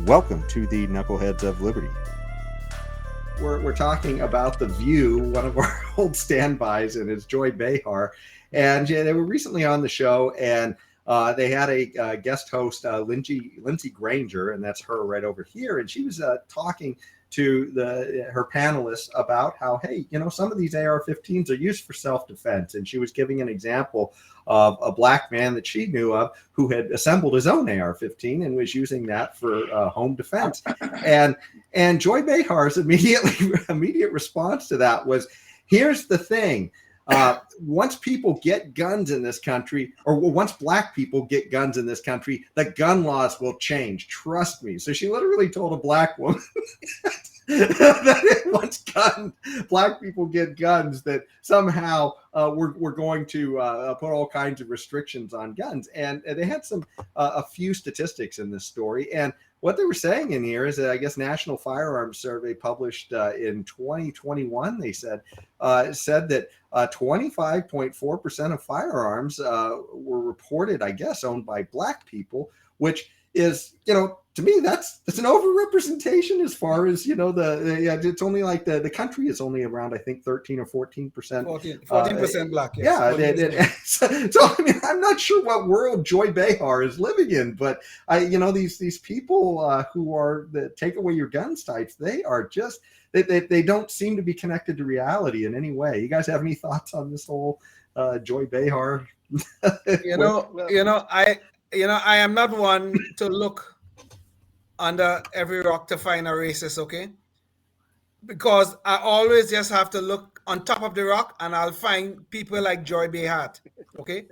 Welcome to the Knuckleheads of Liberty. We're talking about The View, one of our old standbys, and it's Joy Behar. And they were recently on the show, and they had a guest host, Lindsay Granger, and that's her right over here. And she was talking to her panelists about how, hey, some of these AR-15s are used for self-defense. And she was giving an example of a black man that she knew of who had assembled his own AR-15 and was using that for home defense. And Joy Behar's immediate response to that was, here's the thing. Once people get guns in this country, or once black people get guns in this country, the gun laws will change. Trust me. So she literally told a black woman that once black people get guns, that somehow we're going to put all kinds of restrictions on guns. And they had a few statistics in this story. And what they were saying in here is that, I guess, National Firearms Survey published in 2021, they said that 25.4% of firearms were reported, I guess, owned by black people, which is, to me, that's an overrepresentation as far as, it's only like the country is only around, I think, 13 or 14%. 14% black, yes. Yeah. So, I mean, I'm not sure what world Joy Behar is living in, but these people who are the take away your guns types, they are just, they don't seem to be connected to reality in any way. You guys have any thoughts on this whole Joy Behar? I am not one to look under every rock to find a racist, okay? Because I always just have to look on top of the rock and I'll find people like Joy Behar, okay?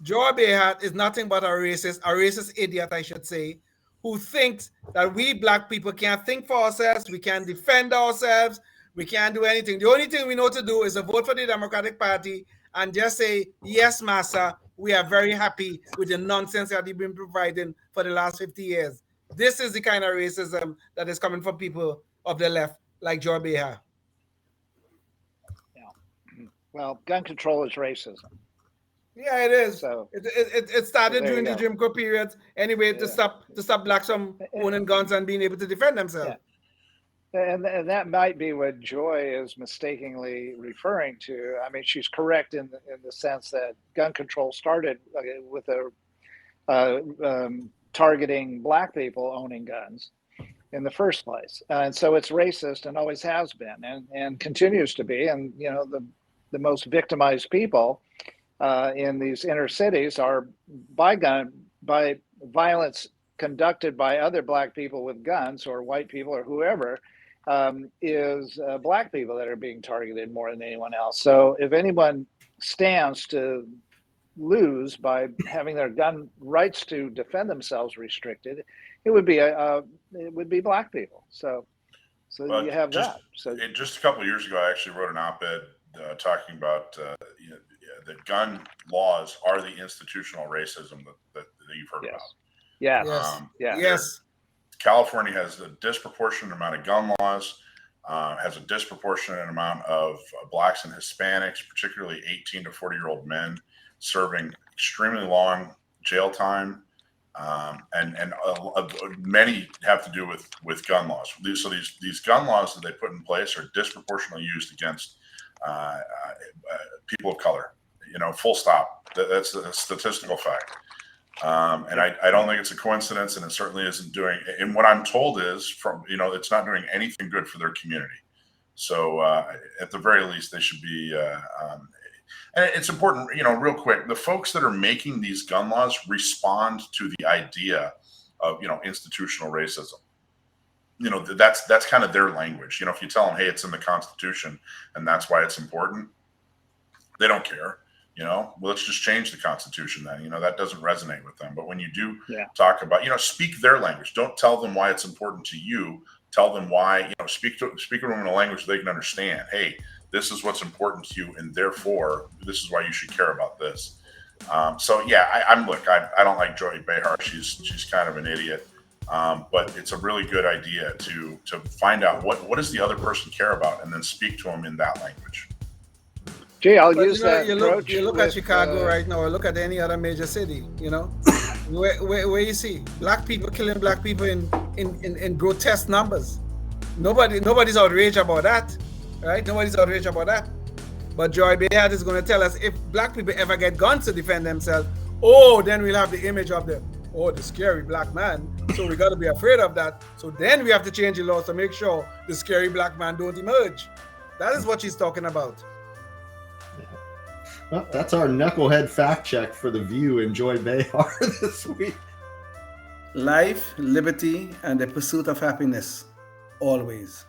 Joy Behar is nothing but a racist idiot, I should say, who thinks that we black people can't think for ourselves, we can't defend ourselves, we can't do anything. The only thing we know to do is to vote for the Democratic Party and just say, yes, massa, we are very happy with the nonsense that you've been providing for the last 50 years. This is the kind of racism that is coming from people of the left, like Joy Behar. Yeah. Well, gun control is racism. Yeah, it is. So it started during the Jim Crow period anyway, to stop blacks from owning guns and being able to defend themselves. Yeah. And that might be what Joy is mistakenly referring to. I mean, she's correct in the sense that gun control started with targeting black people owning guns in the first place, and so it's racist and always has been, and continues to be. And the most victimized people in these inner cities are by violence conducted by other black people with guns, or white people, or whoever, is black people that are being targeted more than anyone else. So if anyone stands to lose by having their gun rights to defend themselves restricted, it would be black people. So you have that. So just a couple of years ago, I actually wrote an op-ed talking about that gun laws are the institutional racism that you've heard about. Yes. California has a disproportionate amount of gun laws, has a disproportionate amount of blacks and Hispanics, particularly 18 to 40-year-old men, serving extremely long jail time, and many have to do with gun laws. So these gun laws that they put in place are disproportionately used against people of color. Full stop. That's a statistical fact. And I don't think it's a coincidence, and it certainly isn't doing. And what I'm told is it's not doing anything good for their community. So at the very least, they should be. And it's important, real quick. The folks that are making these gun laws respond to the idea of institutional racism. That's kind of their language. If you tell them, hey, it's in the Constitution, and that's why it's important, they don't care. Well, let's just change the Constitution then. That doesn't resonate with them. But when you do talk about, speak their language. Don't tell them why it's important to you. Tell them why, speak to them in a language they can understand. Hey, this is what's important to you, and therefore, this is why you should care about this. I don't like Joy Behar. She's kind of an idiot. But it's a really good idea to find out what does the other person care about, and then speak to them in that language. I'll use that approach. You look at Chicago right now, or look at any other major city, Where you see black people killing black people in grotesque numbers. Nobody's outraged about that, right? Nobody's outraged about that. But Joy Behar is going to tell us if black people ever get guns to defend themselves, then we'll have the image of the scary black man. So we got to be afraid of that. So then we have to change the laws to make sure the scary black man don't emerge. That is what she's talking about. Well, that's our knucklehead fact check for The View and Joy Behar this week. Life, liberty, and the pursuit of happiness, always.